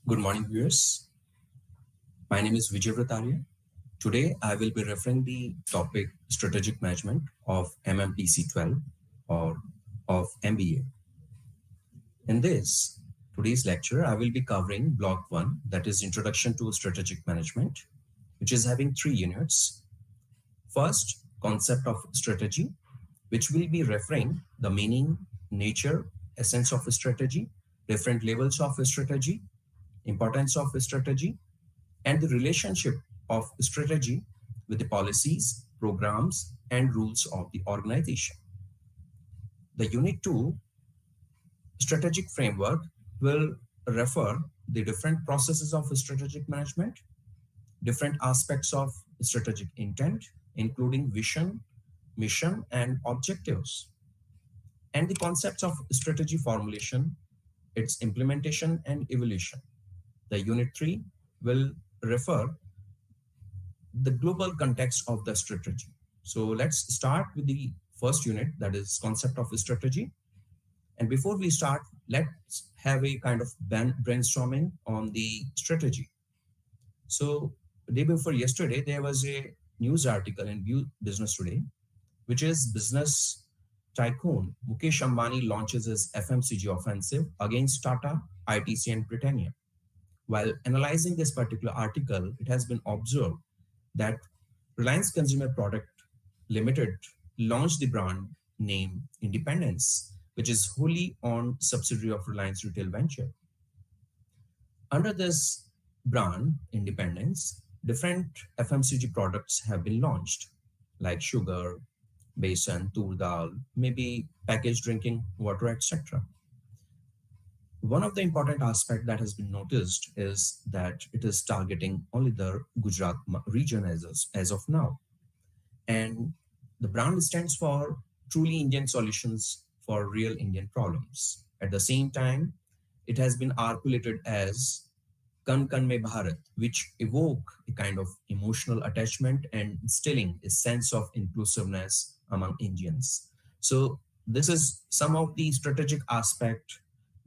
Good morning, viewers. My name is Vijay Vratarya. Today, I will be referring the topic strategic management of MMPC-12 or of MBA. In today's lecture, I will be covering block 1, that is Introduction to Strategic Management, which is having 3 units. First, concept of strategy, which will be referring the meaning, nature, essence of a strategy, different levels of a strategy, importance of a strategy, and the relationship of strategy with the policies, programs, and rules of the organization. The Unit 2 strategic framework will refer the different processes of strategic management, different aspects of strategic intent, including vision, mission, and objectives, and the concepts of strategy formulation, its implementation and evolution. The Unit 3 will refer the global context of the strategy. So let's start with the first unit, that is concept of strategy. And before we start, let's have a kind of brainstorming on the strategy. So the day before yesterday, there was a news article in Business Today, which is business tycoon Mukesh Ambani launches his FMCG offensive against Tata, ITC, and Britannia. While analyzing this particular article, it has been observed that Reliance Consumer Product Limited launched the brand name Independence, which is wholly owned subsidiary of Reliance Retail Venture. Under this brand, Independence, different FMCG products have been launched, like sugar, besan, tur dal, maybe packaged drinking water, etc. One of the important aspects that has been noticed is that it is targeting only the Gujarat region as of now. And the brand stands for truly Indian solutions for real Indian problems. At the same time, it has been articulated as Kan Kan Me Bharat, which evoke a kind of emotional attachment and instilling a sense of inclusiveness among Indians. So this is some of the strategic aspect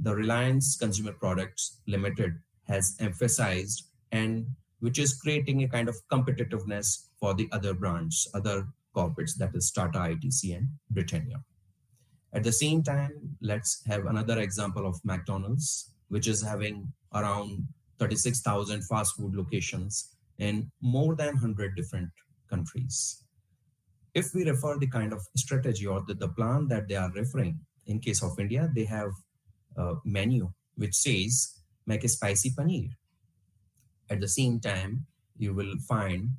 the Reliance Consumer Products Limited has emphasized, and which is creating a kind of competitiveness for the other brands, other corporates, that is Tata, ITC, and Britannia. At the same time, let's have another example of McDonald's, which is having around 36,000 fast food locations in more than 100 different countries. If we refer the kind of strategy or the plan that they are referring, in case of India, they have menu which says make a spicy paneer. At the same time, you will find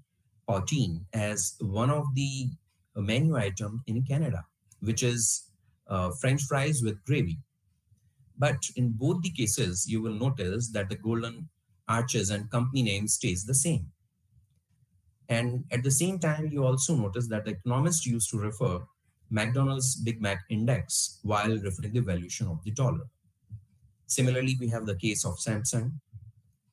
poutine as one of the menu item in Canada, which is French fries with gravy. But in both the cases, you will notice that the golden arches and company name stays the same. And at the same time, you also notice that the economists used to refer McDonald's Big Mac Index while referring the valuation of the dollar. Similarly, we have the case of Samsung,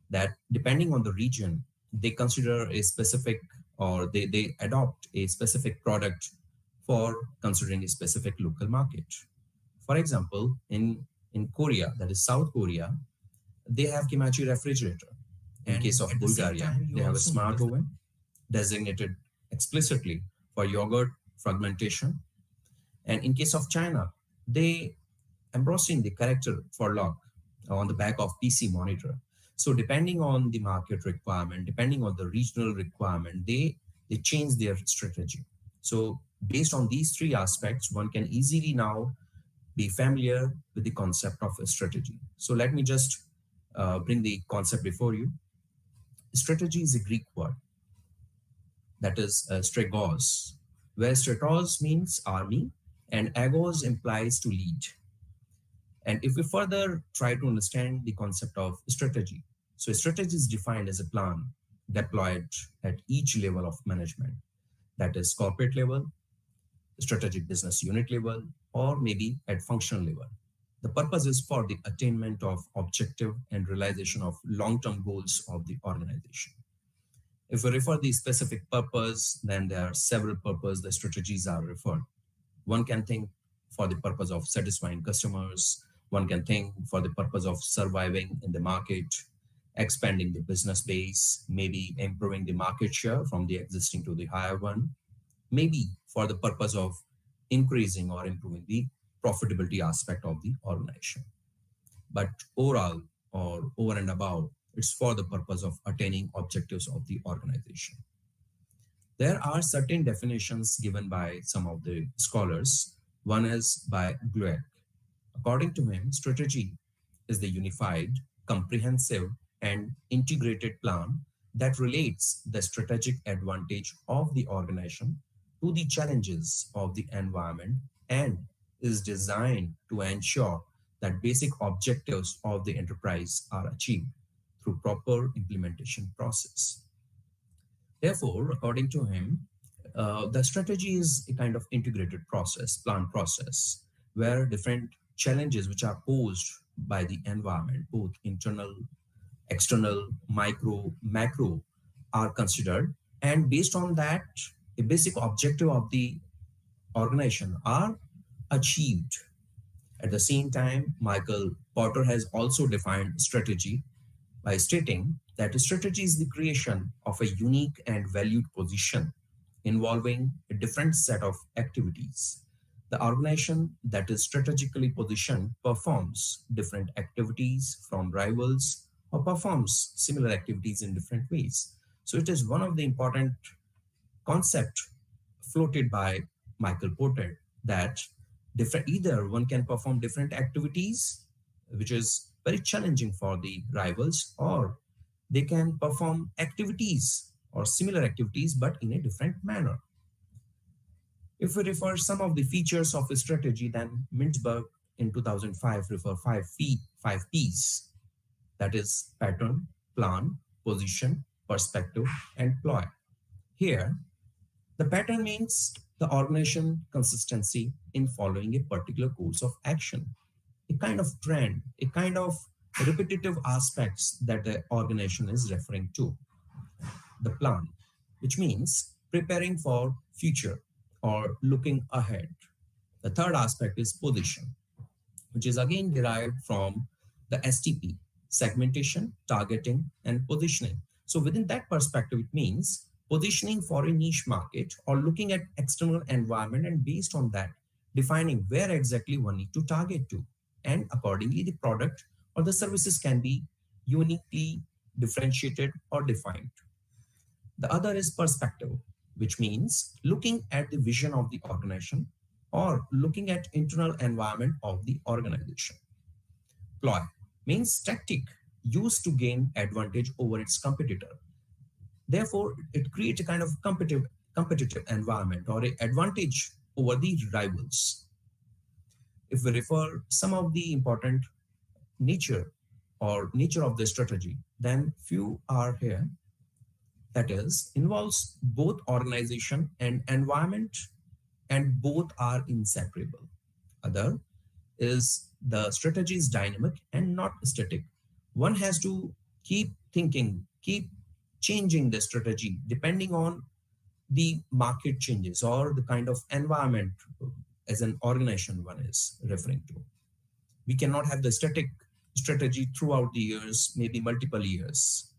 that depending on the region, they consider a specific or they adopt a specific product for considering a specific local market. For example, in Korea, that is South Korea, they have Kimachi refrigerator. In case of Bulgaria, they have a smart oven designated explicitly for yogurt fragmentation. And in case of China, they embossing the character for lock on the back of PC monitor. So depending on the market requirement, depending on the regional requirement, they change their strategy. So based on these 3 aspects, one can easily now be familiar with the concept of a strategy. So let me just bring the concept before you. Strategy is a Greek word, that is stregos, where stratos means army and agos implies to lead. And if we further try to understand the concept of strategy, so strategy is defined as a plan deployed at each level of management, that is corporate level, strategic business unit level, or maybe at functional level. The purpose is for the attainment of objective and realization of long-term goals of the organization. If we refer the specific purpose, then there are several purposes the strategies are referred. One can think for the purpose of satisfying customers. One can think for the purpose of surviving in the market. expanding the business base, maybe improving the market share from the existing to the higher one, maybe for the purpose of increasing or improving the profitability aspect of the organization. But overall or over and above, it's for the purpose of attaining objectives of the organization. There are certain definitions given by some of the scholars. One is by Glueck. According to him, strategy is the unified, comprehensive, and integrated plan that relates the strategic advantage of the organization to the challenges of the environment and is designed to ensure that basic objectives of the enterprise are achieved through proper implementation process. Therefore, according to him, the strategy is a kind of integrated process, plan process, where different challenges which are posed by the environment, both internal, external, micro, macro, are considered. And based on that, a basic objective of the organization are achieved. At the same time, Michael Porter has also defined strategy by stating that strategy is the creation of a unique and valued position involving a different set of activities. The organization that is strategically positioned performs different activities from rivals or performs similar activities in different ways. So it is one of the important concept floated by Michael Porter that different either one can perform different activities, which is very challenging for the rivals, or they can perform activities or similar activities but in a different manner. If we refer some of the features of a strategy, then Mintzberg in 2005 refer five P's, that is pattern, plan, position, perspective, and ploy. Here, the pattern means the organization consistency in following a particular course of action, a kind of trend, a kind of repetitive aspects that the organization is referring to. The plan, which means preparing for future or looking ahead. The third aspect is position, which is again derived from the STP, segmentation, targeting, and positioning. So within that perspective, it means positioning for a niche market or looking at external environment and based on that, defining where exactly one need to target to. And accordingly, the product or the services can be uniquely differentiated or defined. The other is perspective, which means looking at the vision of the organization or looking at internal environment of the organization. Ploy means tactic used to gain advantage over its competitor. Therefore, it creates a kind of competitive environment or an advantage over the rivals. If we refer some of the important nature of the strategy, then few are here. That is, involves both organization and environment, and both are inseparable. Other is the strategy is dynamic and not static. One has to keep thinking, keep changing the strategy depending on the market changes or the kind of environment as an organization one is referring to. We cannot have the static strategy throughout the years, maybe multiple years.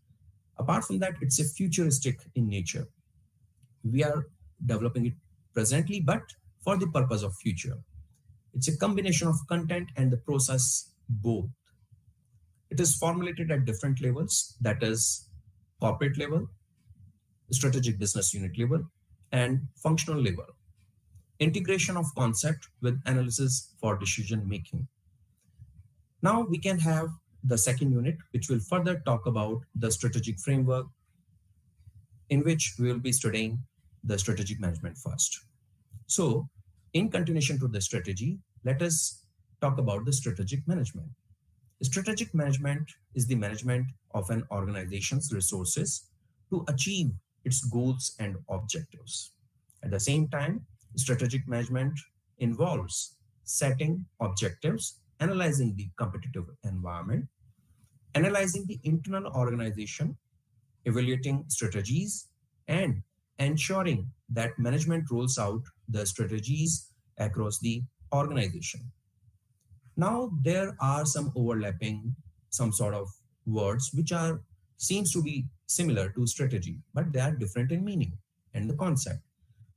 Apart from that, it's a futuristic in nature. We are developing it presently, but for the purpose of future. It's a combination of content and the process both. It is formulated at different levels, that is corporate level, strategic business unit level, and functional level. Integration of concept with analysis for decision making. Now we can have the second unit, which will further talk about the strategic framework, in which we will be studying the strategic management first. So, in continuation to the strategy, let us talk about the strategic management. Strategic management is the management of an organization's resources to achieve its goals and objectives. At the same time, strategic management involves setting objectives, analyzing the competitive environment, analyzing the internal organization, evaluating strategies, and ensuring that management rolls out the strategies across the organization. Now, there are some overlapping, some sort of words which are seems to be similar to strategy, but they are different in meaning and the concept.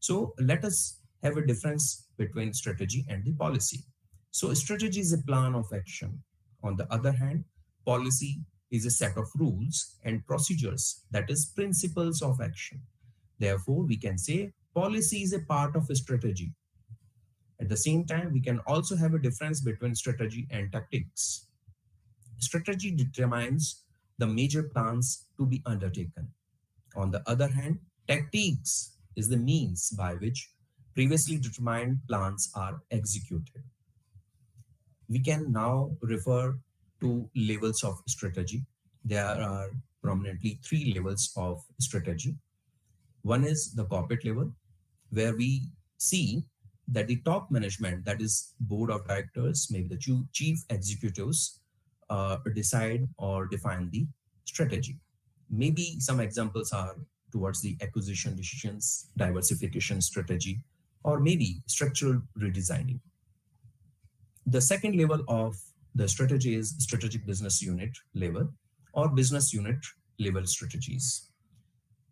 So let us have a difference between strategy and the policy. So strategy is a plan of action. On the other hand, policy is a set of rules and procedures, that is principles of action. Therefore, we can say policy is a part of a strategy. At the same time, we can also have a difference between strategy and tactics. Strategy determines the major plans to be undertaken. On the other hand, tactics is the means by which previously determined plans are executed. We can now refer to levels of strategy. There are prominently three levels of strategy. One is the corporate level, where we see that the top management, that is board of directors, maybe the chief executives, decide or define the strategy. Maybe some examples are towards the acquisition decisions, diversification strategy, or maybe structural redesigning. The second level of the strategy is strategic business unit level or business unit level strategies,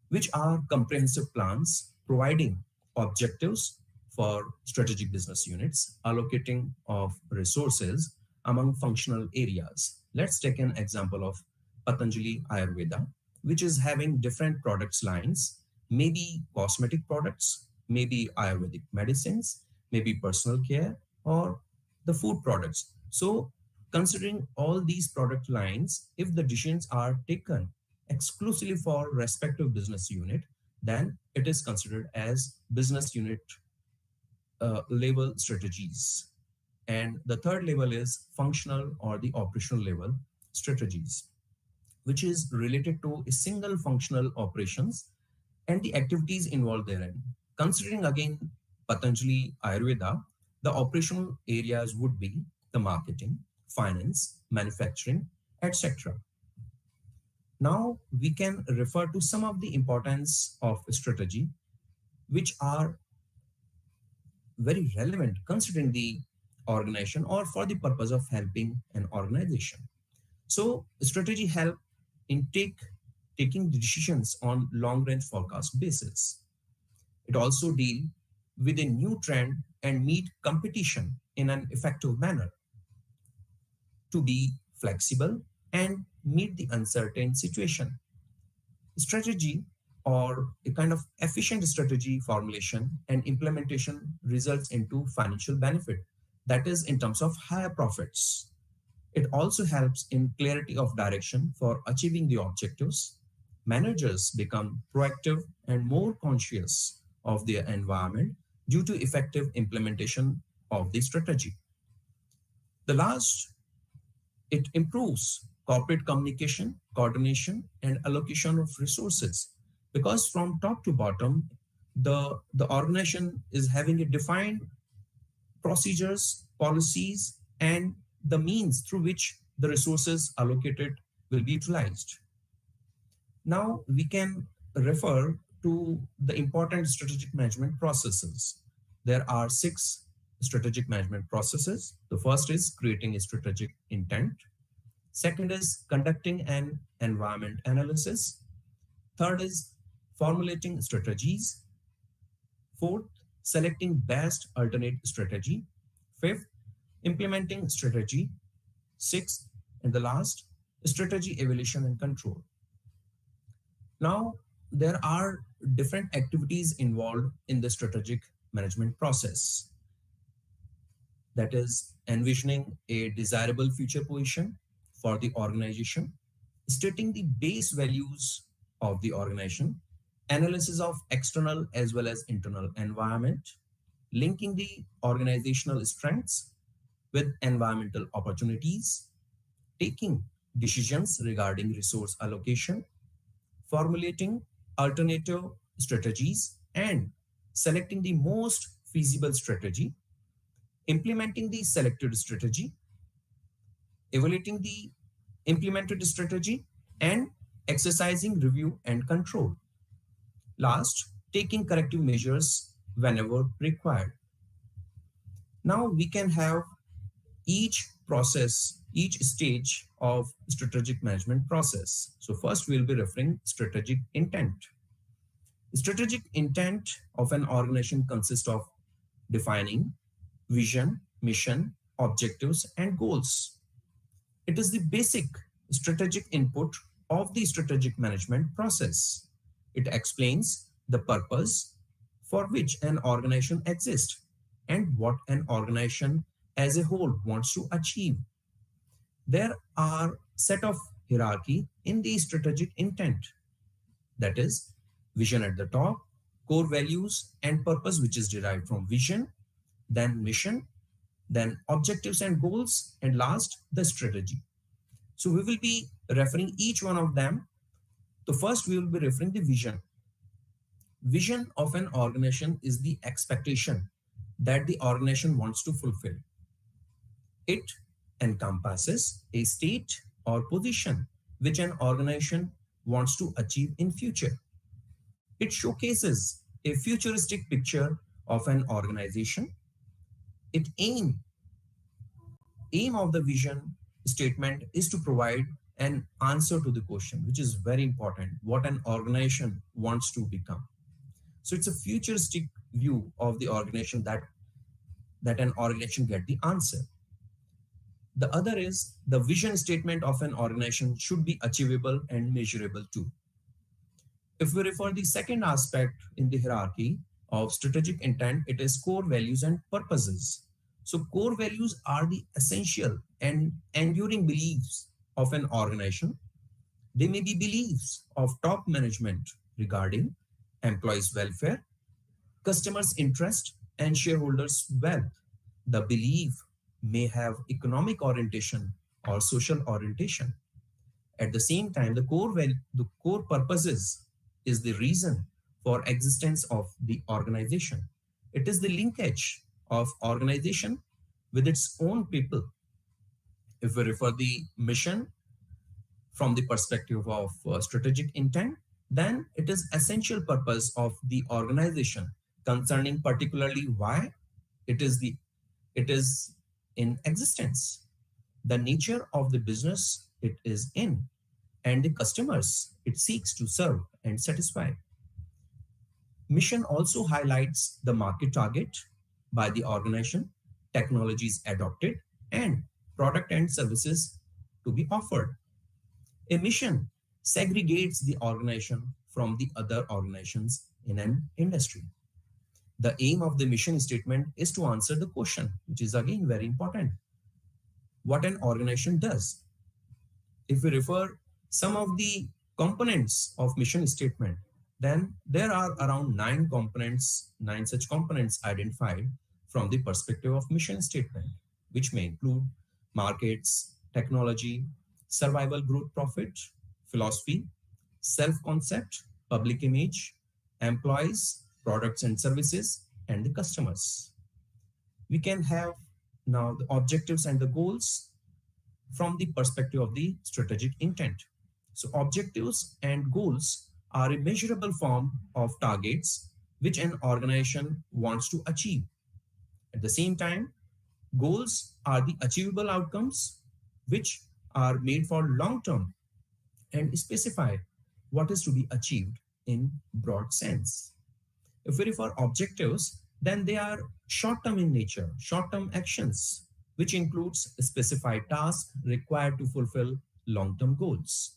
which are comprehensive plans providing objectives for strategic business units, allocating of resources among functional areas. Let's take an example of Patanjali Ayurveda, which is having different products lines, maybe cosmetic products, maybe Ayurvedic medicines, maybe personal care, or the food products. So considering all these product lines, if the decisions are taken exclusively for respective business unit, then it is considered as business unit level strategies. And the third level is functional or the operational level strategies, which is related to a single functional operations and the activities involved therein. Considering again Patanjali Ayurveda, the operational areas would be the marketing, finance, manufacturing, etc. Now we can refer to some of the importance of strategy, which are very relevant considering the organization or for the purpose of helping an organization. So strategy help in taking decisions on long range forecast basis. It also deal with a new trend and meet competition in an effective manner, to be flexible and meet the uncertain situation. Strategy or a kind of efficient strategy formulation and implementation results into financial benefit, that is in terms of higher profits. It also helps in clarity of direction for achieving the objectives. Managers become proactive and more conscious of their environment due to effective implementation of the strategy. The last, it improves corporate communication, coordination, and allocation of resources. Because from top to bottom, the organization is having a defined procedures, policies, and the means through which the resources allocated will be utilized. Now we can refer to the important strategic management processes. There are 6 strategic management processes. The first is creating a strategic intent. Second is conducting an environment analysis. Third is formulating strategies. Fourth, selecting best alternate strategy. Fifth, implementing strategy. Sixth, and the last, strategy evaluation and control. Now, there are different activities involved in the strategic management process. That is envisioning a desirable future position for the organization, stating the base values of the organization, analysis of external as well as internal environment, linking the organizational strengths with environmental opportunities, taking decisions regarding resource allocation, formulating alternative strategies, and selecting the most feasible strategy, implementing the selected strategy, evaluating the implemented strategy, and exercising review and control. Last, taking corrective measures whenever required. Now we can have each process, each stage of strategic management process. So first we'll be referring strategic intent. Strategic intent of an organization consists of defining vision, mission, objectives, and goals. It is the basic strategic input of the strategic management process. It explains the purpose for which an organization exists and what an organization as a whole wants to achieve. There are set of hierarchy in the strategic intent, that is vision at the top, core values and purpose which is derived from vision, then mission, then objectives and goals, and last the strategy. So we will be referring each one of them. So first we will be referring the vision. Vision of an organization is the expectation that the organization wants to fulfill. It encompasses a state or position which an organization wants to achieve in future. It showcases a futuristic picture of an organization. It aim of the vision statement is to provide an answer to the question, which is very important, what an organization wants to become. So it's a futuristic view of the organization that an organization get the answer. The other is the vision statement of an organization should be achievable and measurable too. If we refer the second aspect in the hierarchy of strategic intent, it is core values and purposes. So core values are the essential and enduring beliefs of an organization. They may be beliefs of top management regarding employees' welfare, customers' interest, and shareholders' wealth. The belief may have economic orientation or social orientation. At the same time, the core purposes is the reason for existence of the organization. It is the linkage of organization with its own people. If we refer the mission from the perspective of strategic intent, then it is essential purpose of the organization concerning particularly why it is in existence, the nature of the business it is in, and the customers it seeks to serve and satisfy. Mission also highlights the market target by the organization, technologies adopted, and product and services to be offered. A mission segregates the organization from the other organizations in an industry. The aim of the mission statement is to answer the question, which is again very important. What an organization does. If we refer some of the components of mission statement, then there are around 9 such components identified from the perspective of mission statement, which may include markets, technology, survival, growth, profit, philosophy, self-concept, public image, employees, products and services, and the customers. We can have now the objectives and the goals from the perspective of the strategic intent. So objectives and goals are a measurable form of targets which an organization wants to achieve. At the same time, goals are the achievable outcomes which are made for long term and specify what is to be achieved in broad sense. If we refer objectives, then they are short-term in nature, short-term actions, which includes specified tasks required to fulfill long-term goals.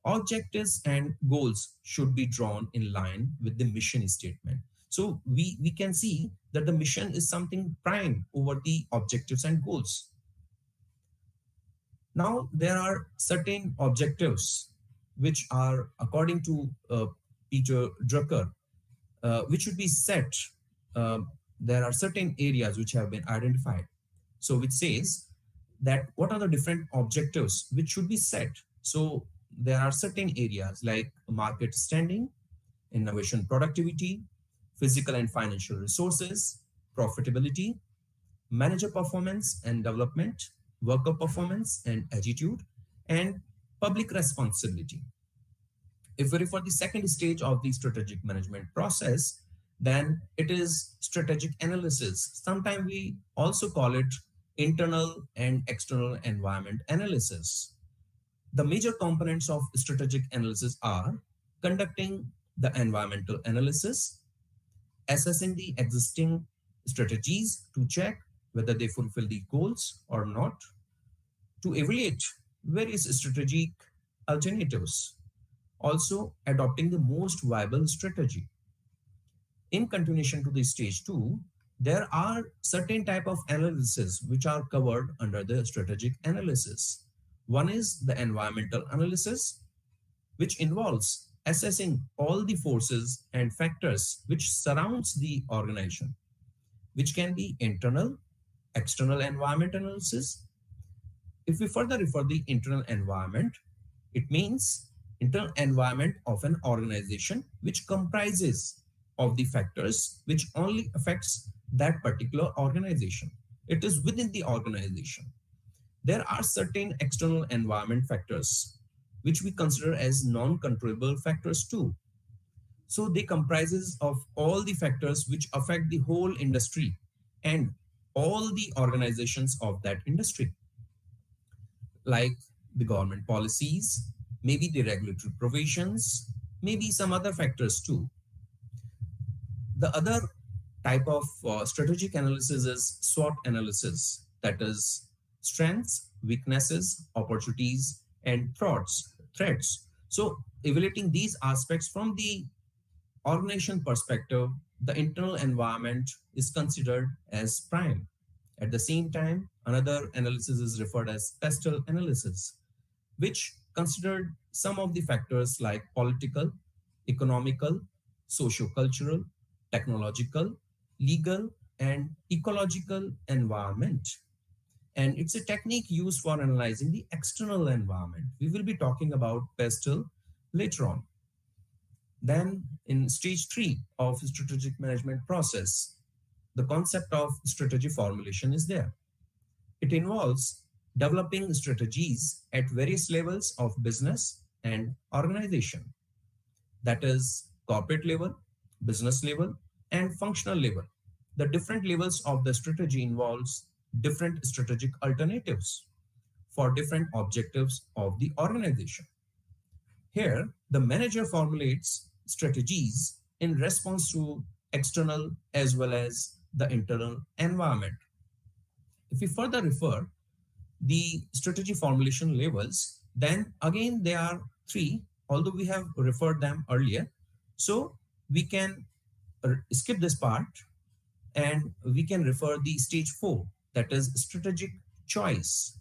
Objectives and goals should be drawn in line with the mission statement. So we can see that the mission is something prime over the objectives and goals. Now, there are certain objectives which are, according to Peter Drucker, which should be set. There are certain areas which have been identified. So which says that what are the different objectives which should be set. So there are certain areas like market standing, innovation productivity, physical and financial resources, profitability, manager performance and development, worker performance and attitude, and public responsibility. If we refer the second stage of the strategic management process, then it is strategic analysis. Sometimes we also call it internal and external environment analysis. The major components of strategic analysis are conducting the environmental analysis, assessing the existing strategies to check whether they fulfill the goals or not, to evaluate various strategic alternatives, also adopting the most viable strategy. In continuation to the stage 2, there are certain type of analysis which are covered under the strategic analysis. One is the environmental analysis, which involves assessing all the forces and factors which surrounds the organization, which can be internal, external environment analysis. If we further refer the internal environment, it means internal environment of an organization which comprises of the factors which only affects that particular organization. It is within the organization. There are certain external environment factors which we consider as non-controllable factors too. So they comprises of all the factors which affect the whole industry and all the organizations of that industry, like the government policies, maybe the regulatory provisions, maybe some other factors too. The other type of strategic analysis is SWOT analysis, that is strengths, weaknesses, opportunities, and threats. Threats. So evaluating these aspects from the organization perspective, the internal environment is considered as prime. At the same time, another analysis is referred as pestle analysis, which considered some of the factors like political, economical, socio-cultural, technological, legal, and ecological environment. And it's a technique used for analyzing the external environment. We will be talking about pestle later on. Then in stage 3 of strategic management process, the concept of strategy formulation is there. It involves developing strategies at various levels of business and organization, that is corporate level, business level, and functional level. The different levels of the strategy involves different strategic alternatives for different objectives of the organization. Here, the manager formulates strategies in response to external as well as the internal environment. If we further refer the strategy formulation levels, then again there are three, although we have referred them earlier. So we can skip this part and we can refer the stage 4, that is strategic choice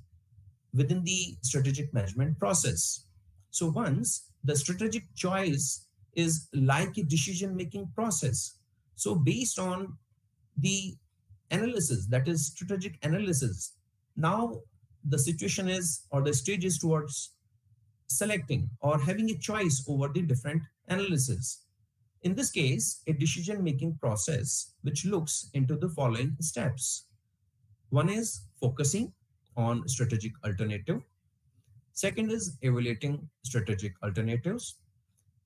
within the strategic management process. So once the strategic choice is like a decision making process. So based on the analysis, that is strategic analysis, now the situation is, or the stage is towards selecting or having a choice over the different analysis. In this case, a decision making process which looks into the following steps. One is focusing on strategic alternative. Second is evaluating strategic alternatives.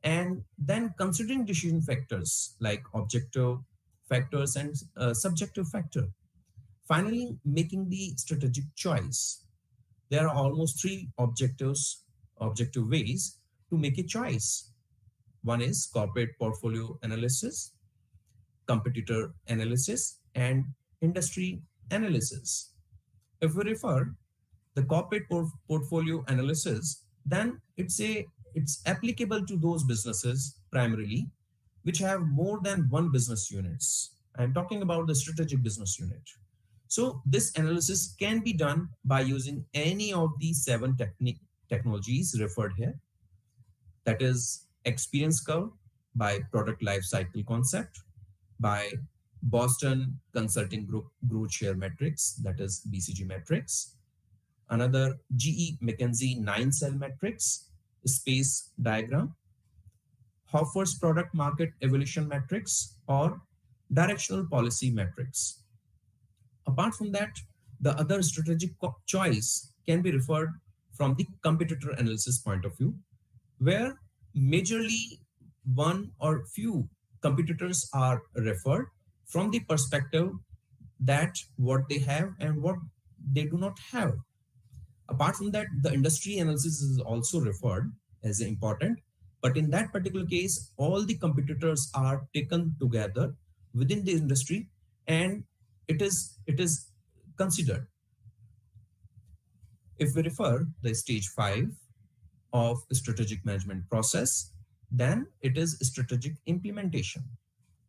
And then considering decision factors like objective factors and subjective factor. Finally, making the strategic choice. There are almost three objective ways to make a choice. One is corporate portfolio analysis, competitor analysis, and industry analysis. If we refer the corporate portfolio analysis, then it's applicable to those businesses primarily which have more than one business units. I'm talking about the strategic business unit. So this analysis can be done by using any of these 7 technologies referred here. That is experience curve by product life cycle concept, by Boston Consulting Group growth share metrics, that is BCG metrics. Another GE McKinsey 9-cell metrics, space diagram, Hoffer's product market evolution metrics, or directional policy metrics. Apart from that, the other strategic choice can be referred from the competitor analysis point of view, where majorly one or few competitors are referred from the perspective that what they have and what they do not have. Apart from that, the industry analysis is also referred as important, but in that particular case, all the competitors are taken together within the industry, and it is considered. If we refer the stage 5 of strategic management process, then it is strategic implementation.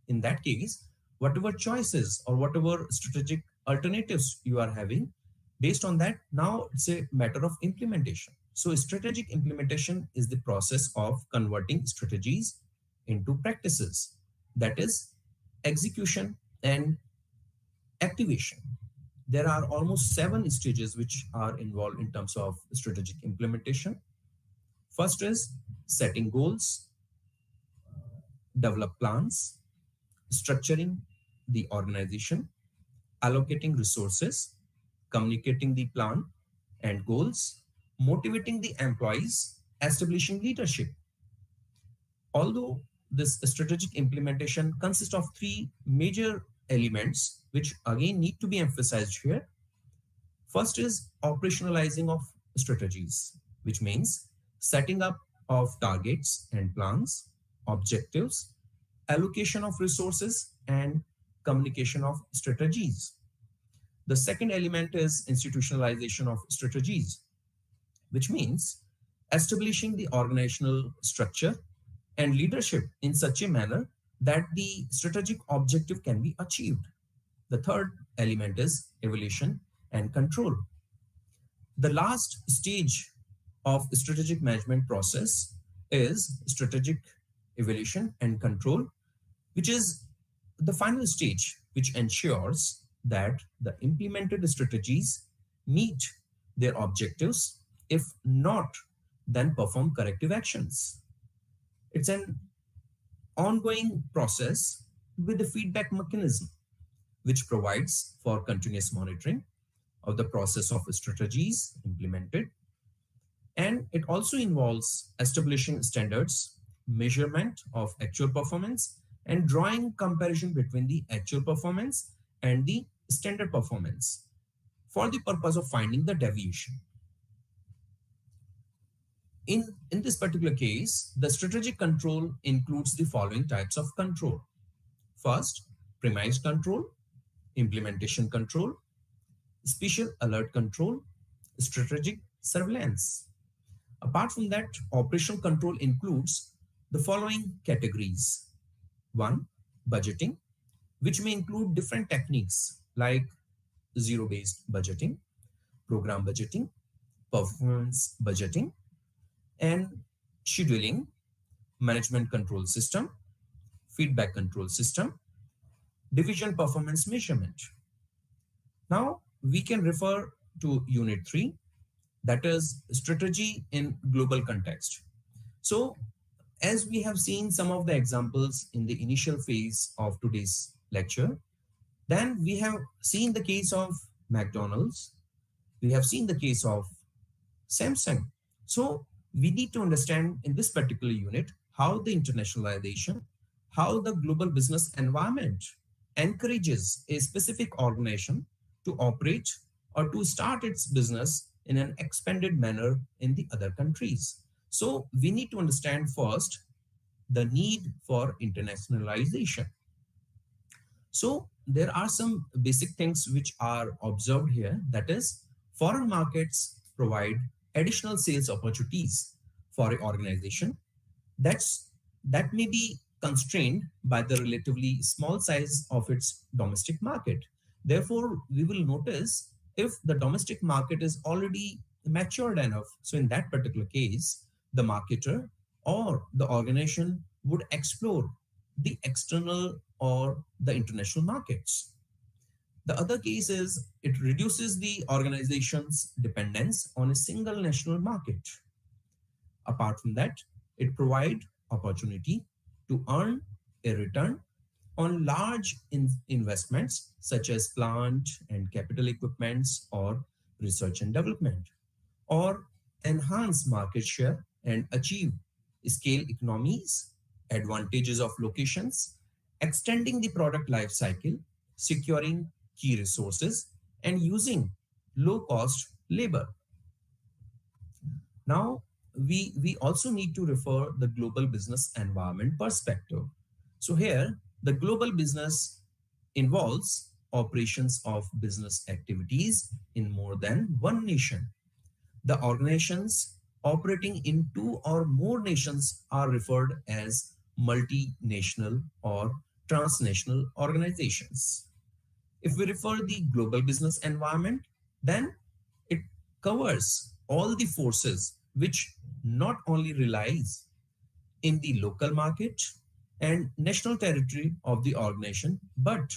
In that case, whatever choices or whatever strategic alternatives you are having, based on that, now it's a matter of implementation. So strategic implementation is the process of converting strategies into practices. That is execution and activation. There are almost 7 stages which are involved in terms of strategic implementation. First is setting goals, develop plans, structuring the organization, allocating resources, communicating the plan and goals, motivating the employees, establishing leadership. Although this strategic implementation consists of 3 major elements, which again need to be emphasized here. First is operationalizing of strategies, which means setting up of targets and plans, objectives, allocation of resources, and communication of strategies. The second element is institutionalization of strategies, which means establishing the organizational structure and leadership in such a manner that the strategic objective can be achieved. The third element is evaluation and control. The last stage of strategic management process is strategic evaluation and control, which is the final stage, which ensures that the implemented strategies meet their objectives. If not, then perform corrective actions. It's an ongoing process with a feedback mechanism, which provides for continuous monitoring of the process of strategies implemented. And it also involves establishing standards, measurement of actual performance, and drawing comparison between the actual performance and the standard performance for the purpose of finding the deviation. In this particular case, the strategic control includes the following types of control. First, premise control, implementation control, special alert control, strategic surveillance. Apart from that, operational control includes the following categories. 1, budgeting, which may include different techniques like zero-based budgeting, program budgeting, performance budgeting, and scheduling, management control system, feedback control system, division performance measurement. Now we can refer to unit 3, that is strategy in global context. So as we have seen some of the examples in the initial phase of today's lecture, then we have seen the case of McDonald's, we have seen the case of Samsung. So we need to understand in this particular unit how the internationalization, how the global business environment encourages a specific organization to operate or to start its business in an expanded manner in the other countries. So we need to understand first the need for internationalization. So there are some basic things which are observed here. That is, foreign markets provide additional sales opportunities for an organization that may be constrained by the relatively small size of its domestic market. Therefore, we will notice if the domestic market is already matured enough, so in that particular case, the marketer or the organization would explore the external or the international markets. The other case is it reduces the organization's dependence on a single national market. Apart from that, it provides opportunity to earn a return on large investments such as plant and capital equipments or research and development, or enhance market share and achieve scale economies, advantages of locations, extending the product life cycle, securing key resources, and using low cost labor. Now, we also need to refer the global business environment perspective. So here, the global business involves operations of business activities in more than one nation. The organizations operating in two or more nations are referred as multinational or transnational organizations. If we refer the global business environment, then it covers all the forces which not only relies in the local market and national territory of the organization, but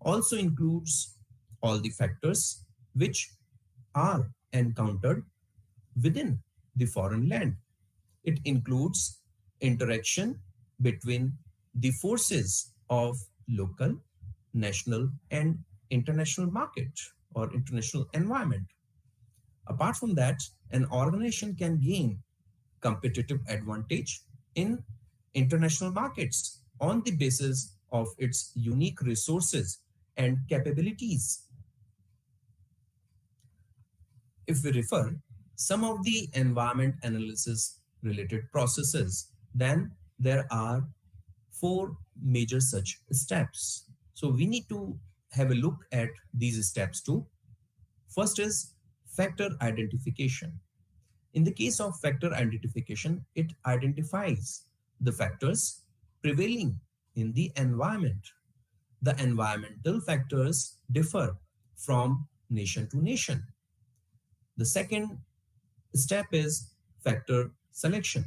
also includes all the factors which are encountered within the foreign land. It includes interaction between the forces of local, national, and international market or international environment. Apart from that, an organization can gain competitive advantage in international markets on the basis of its unique resources and capabilities. If we refer some of the environment analysis related processes, then there are four major such steps. So we need to have a look at these steps too. First is factor identification. In the case of factor identification, it identifies the factors prevailing in the environment. The environmental factors differ from nation to nation. The second step is factor selection.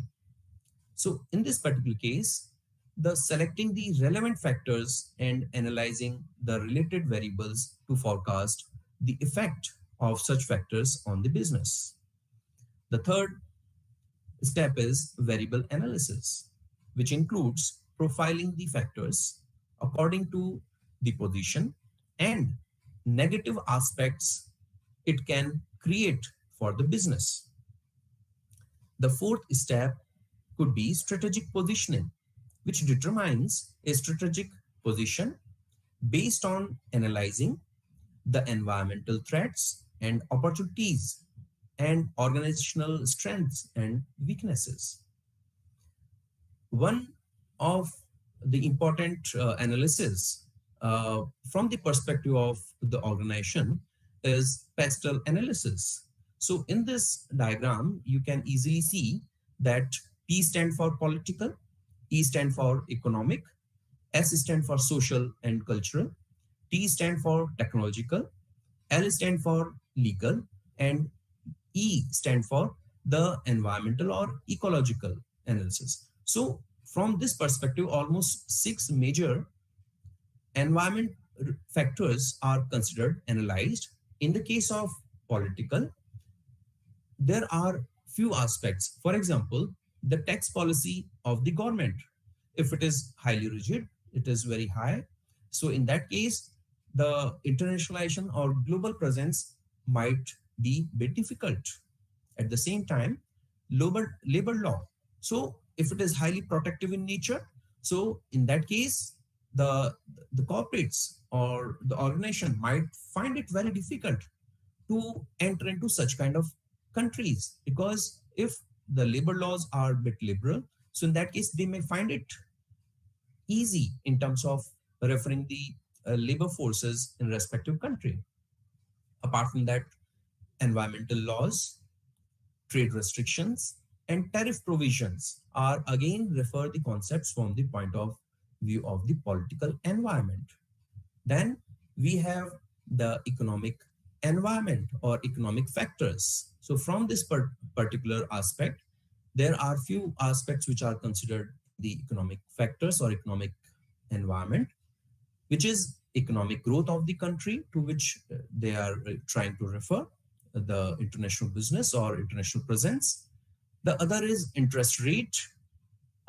So in this particular case, the selecting the relevant factors and analyzing the related variables to forecast the effect of such factors on the business. The third step is variable analysis, which includes profiling the factors according to the position and negative aspects it can create for the business. The fourth step could be strategic positioning, which determines a strategic position based on analyzing the environmental threats and opportunities and organizational strengths and weaknesses. One of the important analysis from the perspective of the organization is pastel analysis. So in this diagram, you can easily see that P stand for political, E stand for economic, S stand for social and cultural, T stand for technological, L stand for legal, and E stand for the environmental or ecological analysis. So from this perspective, almost six major environment factors are considered, analyzed. In the case of political, there are few aspects. For example, the tax policy of the government. If it is highly rigid, it is very high. So in that case, the internationalization or global presence might be a bit difficult. At the same time, labor law. So if it is highly protective in nature, so in that case, the corporates or the organization might find it very difficult to enter into such kind of countries, because if the labor laws are a bit liberal, so in that case, they may find it easy in terms of referring the labor forces in respective country. Apart from that, environmental laws, trade restrictions, and tariff provisions are again refer the concepts from the point of view of the political environment. Then we have the economic environment or economic factors. So from this particular aspect, there are few aspects which are considered the economic factors or economic environment, which is economic growth of the country to which they are trying to refer, the international business or international presence. The other is interest rate.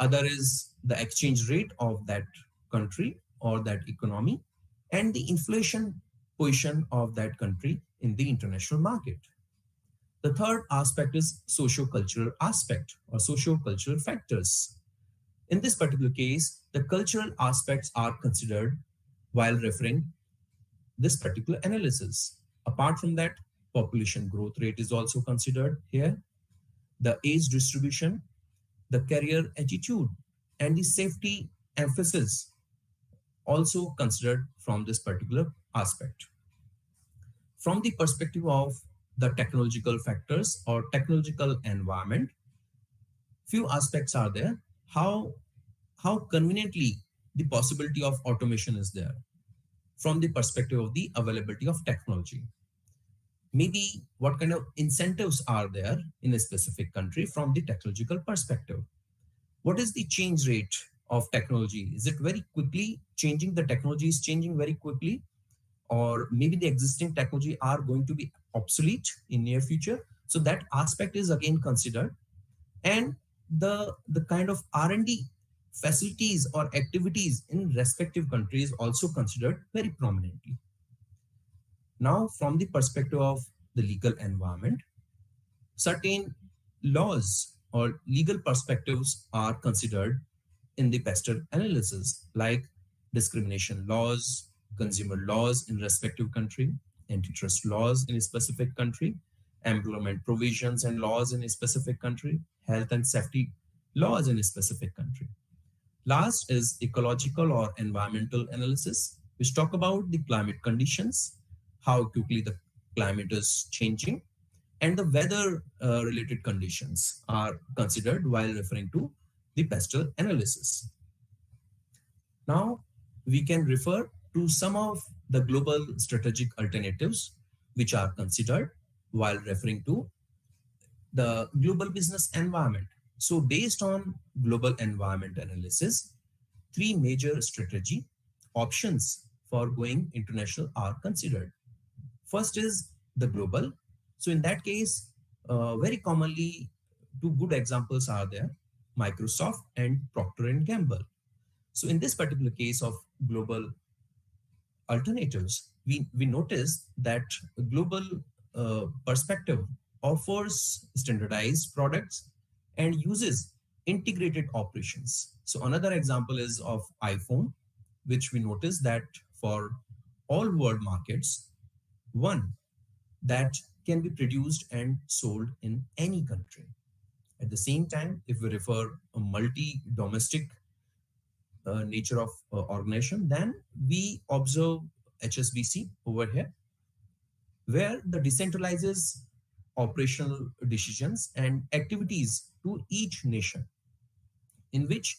Other is the exchange rate of that country or that economy, and the inflation position of that country in the international market. The third aspect is socio-cultural aspect or socio-cultural factors. In this particular case, the cultural aspects are considered while referring this particular analysis. Apart from that, population growth rate is also considered here, the age distribution, the career attitude, and the safety emphasis also considered from this particular aspect. From the perspective of the technological factors or technological environment, few aspects are there. How conveniently the possibility of automation is there from the perspective of the availability of technology. Maybe what kind of incentives are there in a specific country from the technological perspective. What is the change rate of technology? Is it very quickly changing? The technology is changing very quickly, or maybe the existing technology are going to be obsolete in near future. So that aspect is again considered, and the kind of R&D facilities or activities in respective countries also considered very prominently. Now, from the perspective of the legal environment, certain laws or legal perspectives are considered in the pestle analysis, like discrimination laws, consumer laws in respective country, antitrust laws in a specific country, employment provisions and laws in a specific country, health and safety laws in a specific country. Last is ecological or environmental analysis, which talk about the climate conditions, how quickly the climate is changing, and the weather related conditions are considered while referring to the pestle analysis. Now, we can refer to some of the global strategic alternatives which are considered while referring to the global business environment. So based on global environment analysis, three major strategy options for going international are considered. First is the global. So in that case, very commonly, two good examples are there, Microsoft and Procter and Gamble. So in this particular case of global alternatives, we notice that global perspective offers standardized products and uses integrated operations. So another example is of iPhone, which we notice that for all world markets, one that can be produced and sold in any country. At the same time, if we refer a multi-domestic nature of organization, then we observe HSBC over here, where the decentralizes operational decisions and activities to each nation, in which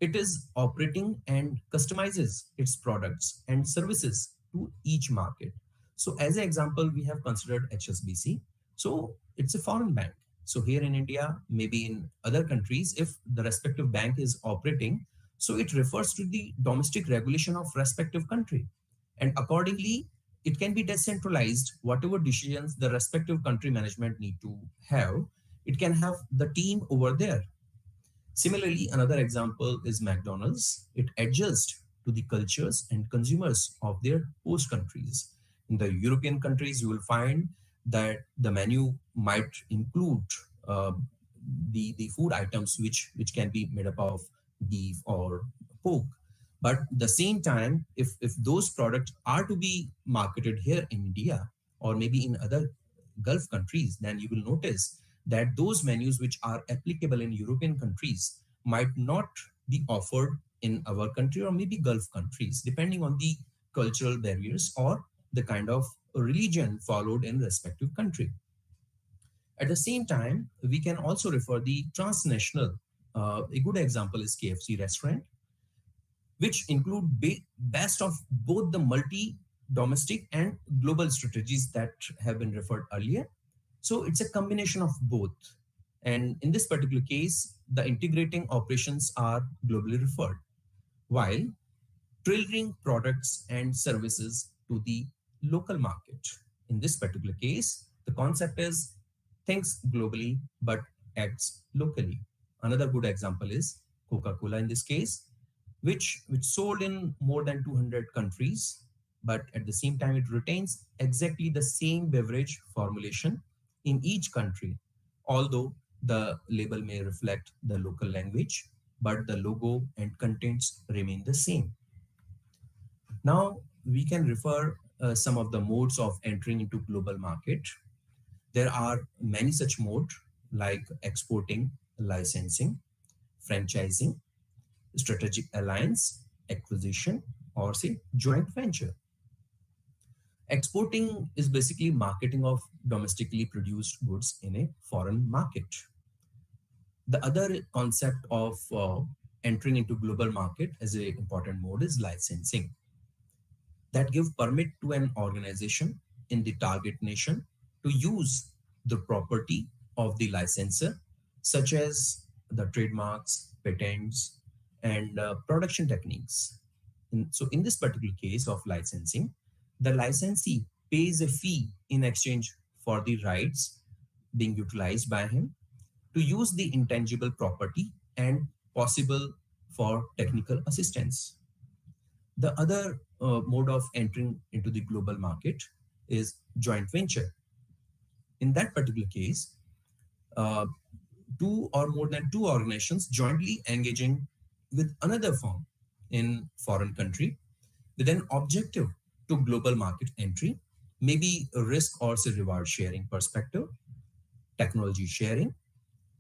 it is operating and customizes its products and services to each market. So as an example, we have considered HSBC. So it's a foreign bank. So here in India, maybe in other countries, if the respective bank is operating, so it refers to the domestic regulation of respective country. And accordingly, it can be decentralized. Whatever decisions the respective country management need to have, it can have the team over there. Similarly, another example is McDonald's. It adjusts to the cultures and consumers of their host countries. In the European countries, you will find that the menu might include the food items which can be made up of beef or pork. But at the same time, if those products are to be marketed here in India or maybe in other Gulf countries, then you will notice that those menus which are applicable in European countries might not be offered in our country or maybe Gulf countries, depending on the cultural barriers or the kind of religion followed in respective country. At the same time, we can also refer the transnational. A good example is KFC restaurant, which include best of both the multi-domestic and global strategies that have been referred earlier. So it's a combination of both. And in this particular case, the integrating operations are globally referred, while tailoring products and services to the local market. In this particular case, the concept is thinks globally but acts locally. Another good example is Coca-Cola in this case, which sold in more than 200 countries, but at the same time, it retains exactly the same beverage formulation in each country, although the label may reflect the local language, but the logo and contents remain the same. Now, we can refer some of the modes of entering into global market. There are many such modes like exporting, licensing, franchising, strategic alliance, acquisition, or say joint venture. Exporting is basically marketing of domestically produced goods in a foreign market. The other concept of entering into global market as an important mode is licensing that give permit to an organization in the target nation to use the property of the licensor, such as the trademarks, patents, and production techniques. So, in this particular case of licensing, the licensee pays a fee in exchange for the rights being utilized by him to use the intangible property and possible for technical assistance. The other mode of entering into the global market is joint venture. In that particular case, uh, two or more than two organizations jointly engaging with another firm in foreign country with an objective to global market entry, maybe a risk or say reward sharing perspective, technology sharing,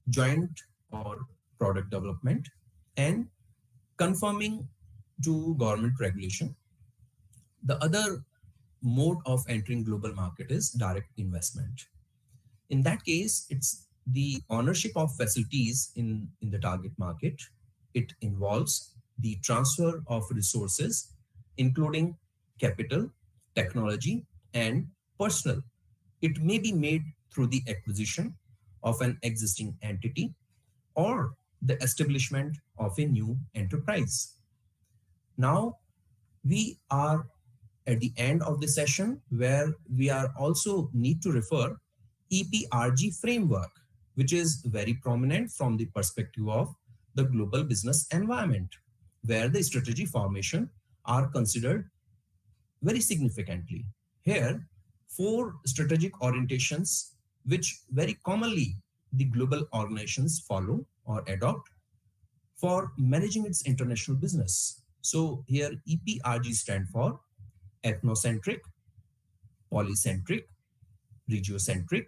joint or product development, and conforming to government regulation. The other mode of entering global market is direct investment. In that case, it's the ownership of facilities in the target market. It involves the transfer of resources, including capital, technology, and personal. It may be made through the acquisition of an existing entity or the establishment of a new enterprise. Now, we are at the end of the session where we are also need to refer EPRG framework, which is very prominent from the perspective of the global business environment, where the strategy formation are considered very significantly. Here, four strategic orientations, which very commonly the global organizations follow or adopt for managing its international business. So here EPRG stand for ethnocentric, polycentric, regiocentric,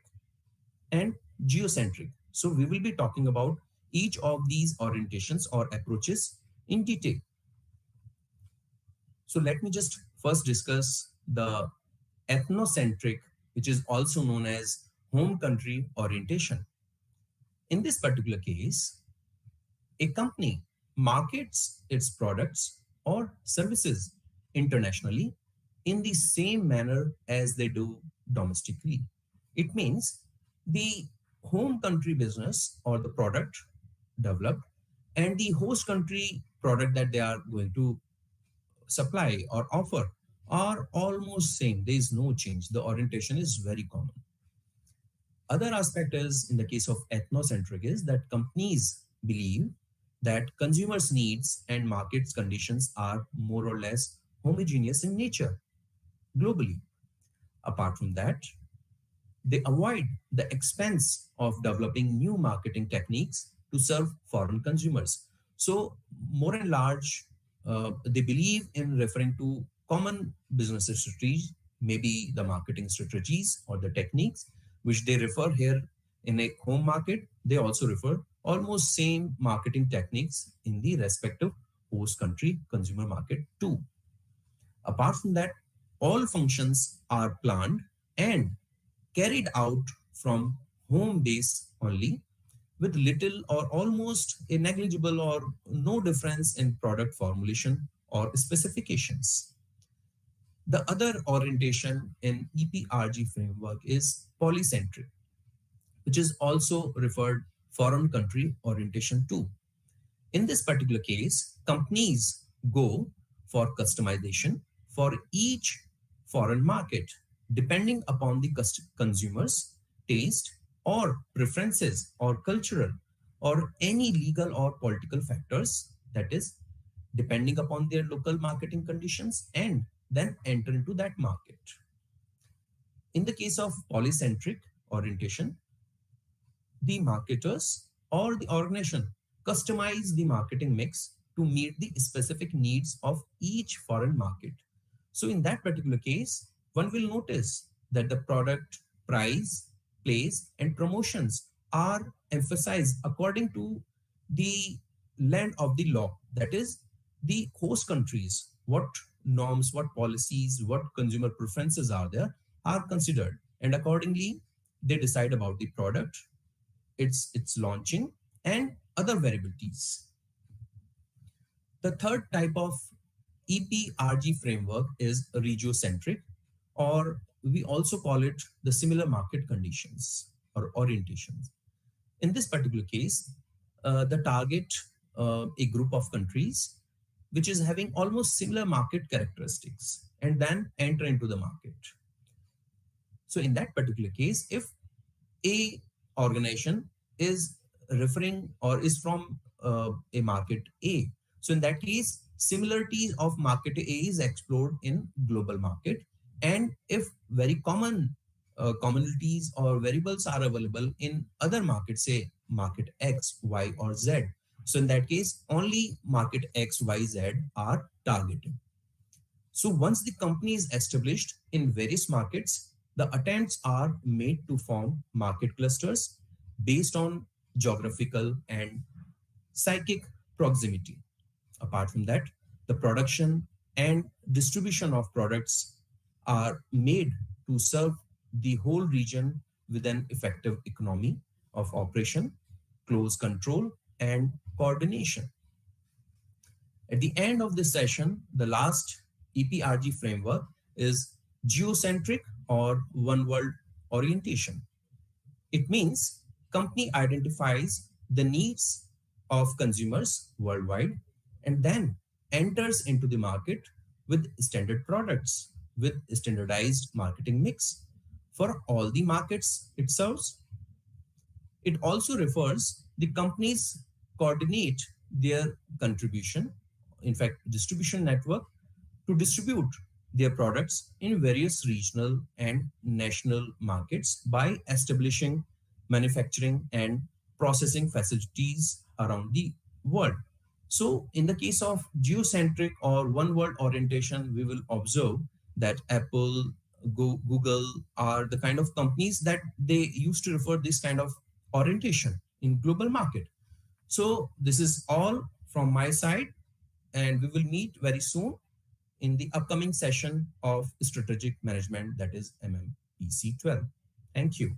and geocentric. So we will be talking about each of these orientations or approaches in detail. So let me just first discuss the ethnocentric, which is also known as home country orientation. In this particular case, a company markets its products or services internationally in the same manner as they do domestically. It means the home country business or the product developed and the host country product that they are going to supply or offer are almost same. There is no change. The orientation is very common. Other aspect is in the case of ethnocentric is that companies believe that consumers' needs and markets conditions are more or less homogeneous in nature globally. Apart from that, they avoid the expense of developing new marketing techniques to serve foreign consumers. So, more and large, they believe in referring to common business strategies, maybe the marketing strategies or the techniques, which they refer here in a home market. They also refer almost same marketing techniques in the respective host country consumer market too. Apart from that, all functions are planned and carried out from home base only with little or almost a negligible or no difference in product formulation or specifications. The other orientation in EPRG framework is polycentric, which is also referred foreign country orientation too. In this particular case, companies go for customization for each foreign market, depending upon the consumer's taste or preferences or cultural or any legal or political factors, that is, depending upon their local marketing conditions, and then enter into that market. In the case of polycentric orientation, the marketers or the organization customize the marketing mix to meet the specific needs of each foreign market. So in that particular case, one will notice that the product price, place, and promotions are emphasized according to the land of the law. That is, the host countries, what norms, what policies, what consumer preferences are there are considered. And accordingly, they decide about the product, its launching, and other variabilities. The third type of EPRG framework is regiocentric, or we also call it the similar market conditions or orientations. In this particular case, the target a group of countries which is having almost similar market characteristics and then enter into the market. So in that particular case, if a organization is referring or is from a market A, so in that case, similarities of market A is explored in global market. And if very common commonalities or variables are available in other markets, say market X, Y, or Z, so in that case, only market X, Y, Z are targeted. So once the company is established in various markets, the attempts are made to form market clusters based on geographical and psychic proximity. Apart from that, the production and distribution of products are made to serve the whole region with an effective economy of operation, close control, and coordination. At the end of this session, the last EPRG framework is geocentric or one world orientation. It means company identifies the needs of consumers worldwide and then enters into the market with standard products, with standardized marketing mix for all the markets it serves. It also refers the companies coordinate their contribution, in fact, distribution network, to distribute their products in various regional and national markets by establishing manufacturing and processing facilities around the world. So, in the case of geocentric or one world orientation, we will observe that Apple, Google are the kind of companies that they used to refer this kind of orientation in global market. So, this is all from my side, and we will meet very soon in the upcoming session of strategic management, that is MMPC 12. Thank you.